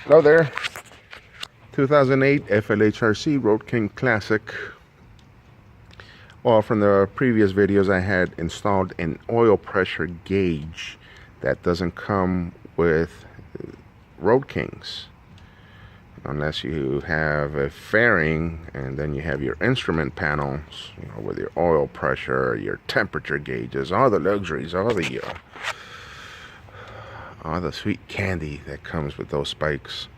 Hello there. 2008 FLHRC Road King Classic. Well, from the previous videos, I had installed an oil pressure gauge that doesn't come with Road Kings, unless you have a fairing, and then you have your instrument panels, you know, with your oil pressure, your temperature gauges, all the luxuries, all the sweet candy that comes with those spikes.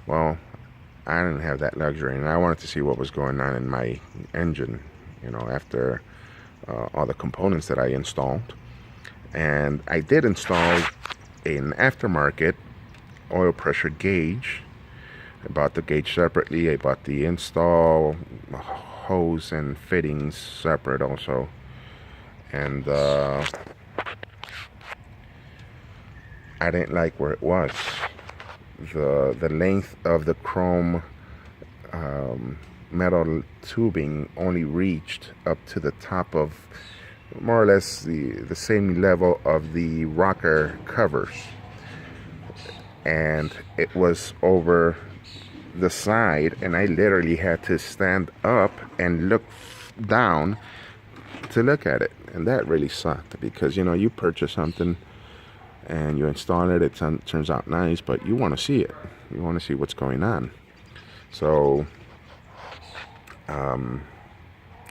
Well, I didn't have that luxury, and I wanted to see what was going on in my engine, you know, after all the components that I installed. And I did install an aftermarket oil pressure gauge. I bought the gauge separately. I bought the install hose and fittings separate also. And I didn't like where it was. The length of the chrome metal tubing only reached up to the top of more or less the same level of the rocker covers, and it was over the side, and I literally had to stand up and look down to look at it. And that really sucked, because you know, you purchase something and you install it, it turns out nice, but you want to see it, you want to see what's going on. So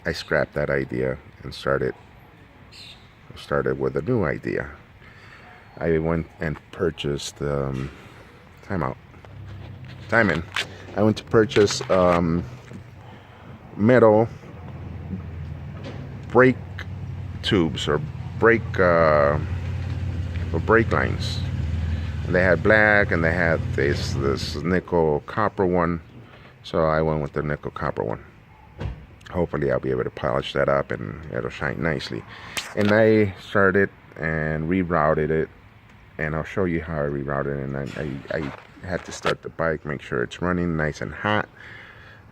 I scrapped that idea and started with a new idea. I went and purchased I went to purchase metal brake tubes or brake lines. And they had black, and they had this nickel copper one, so I went with the nickel copper one. Hopefully I'll be able to polish that up and it'll shine nicely. And I started and rerouted it, and I'll show you how I rerouted it. And I had to start the bike, make sure it's running nice and hot.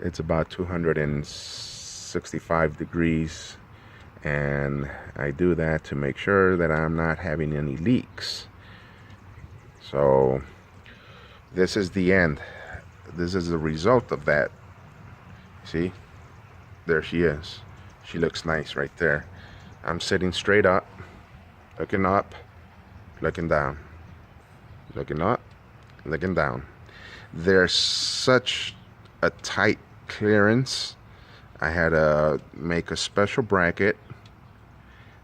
It's about 265 degrees, and I do that to make sure that I'm not having any leaks. So this is the end. This is the result of that. See, there she is. She looks nice right there. I'm sitting straight up, looking down, looking up, looking down. There's such a tight clearance. I had to make a special bracket.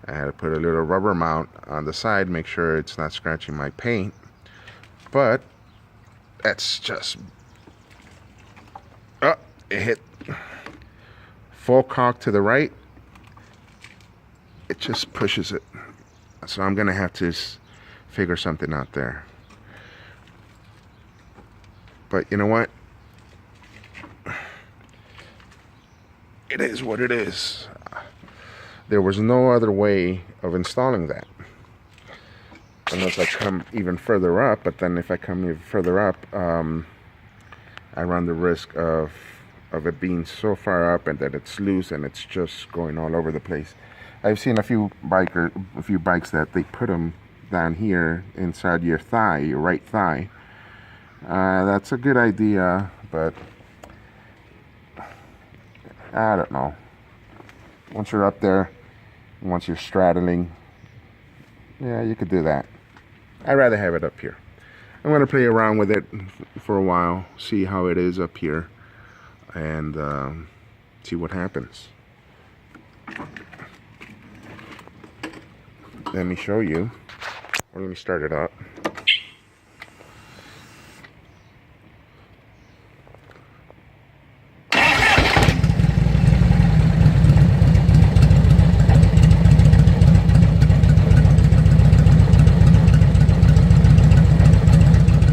I had to put a little rubber mount on the side, make sure it's not scratching my paint. But that's just, it hit full cock to the right. It just pushes it. So I'm gonna have to figure something out there. But you know what? It is what it is. There was no other way of installing that, unless I come even further up. But then if I come even further up, I run the risk of it being so far up and that it's loose and it's just going all over the place. I've seen a few bikes that they put them down here inside your thigh, your right thigh. That's a good idea, but I don't know. Once you're up there, once you're straddling, yeah, you could do that. I'd rather have it up here. I'm going to play around with it for a while, see how it is up here, and see what happens. Let me show you. Or let me start it up.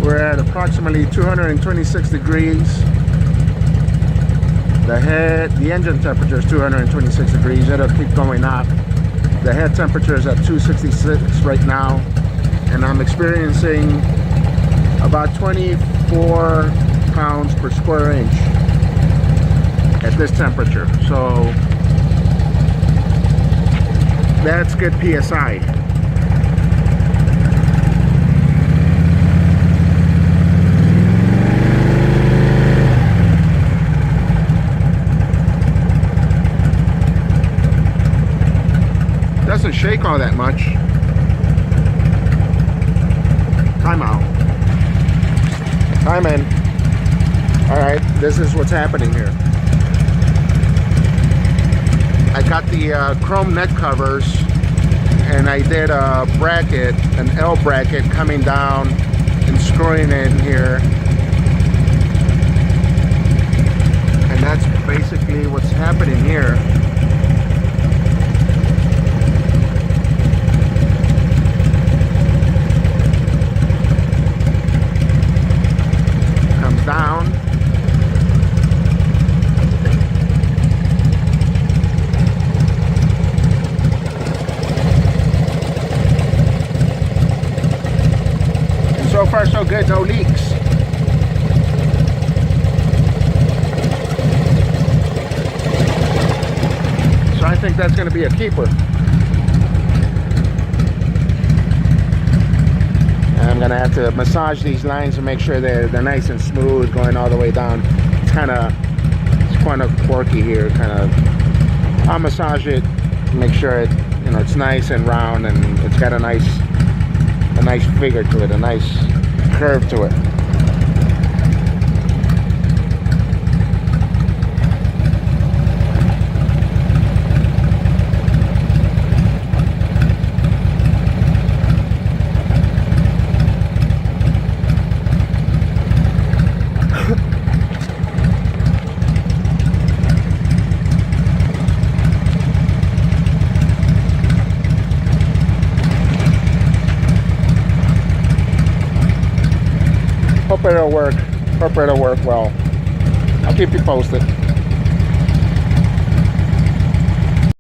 We're at approximately 226 degrees. The engine temperature is 226 degrees. It'll keep going up. The head temperature is at 266 right now, and I'm experiencing about 24 pounds per square inch at this temperature. So that's good PSI. shake all that much. Time out. Time in. Alright, this is what's happening here. I got the chrome neck covers, and I did a bracket, an L bracket coming down and screwing it in here. And that's basically what's happening here. Comes down. And so far so good, no leaks. I think that's going to be a keeper. And I'm going to have to massage these lines and make sure they're nice and smooth going all the way down. It's kind of quirky here. I'll massage it, make sure it, it's nice and round, and it's got a nice figure to it, a nice curve to it. Hope it'll work well. I'll keep you posted.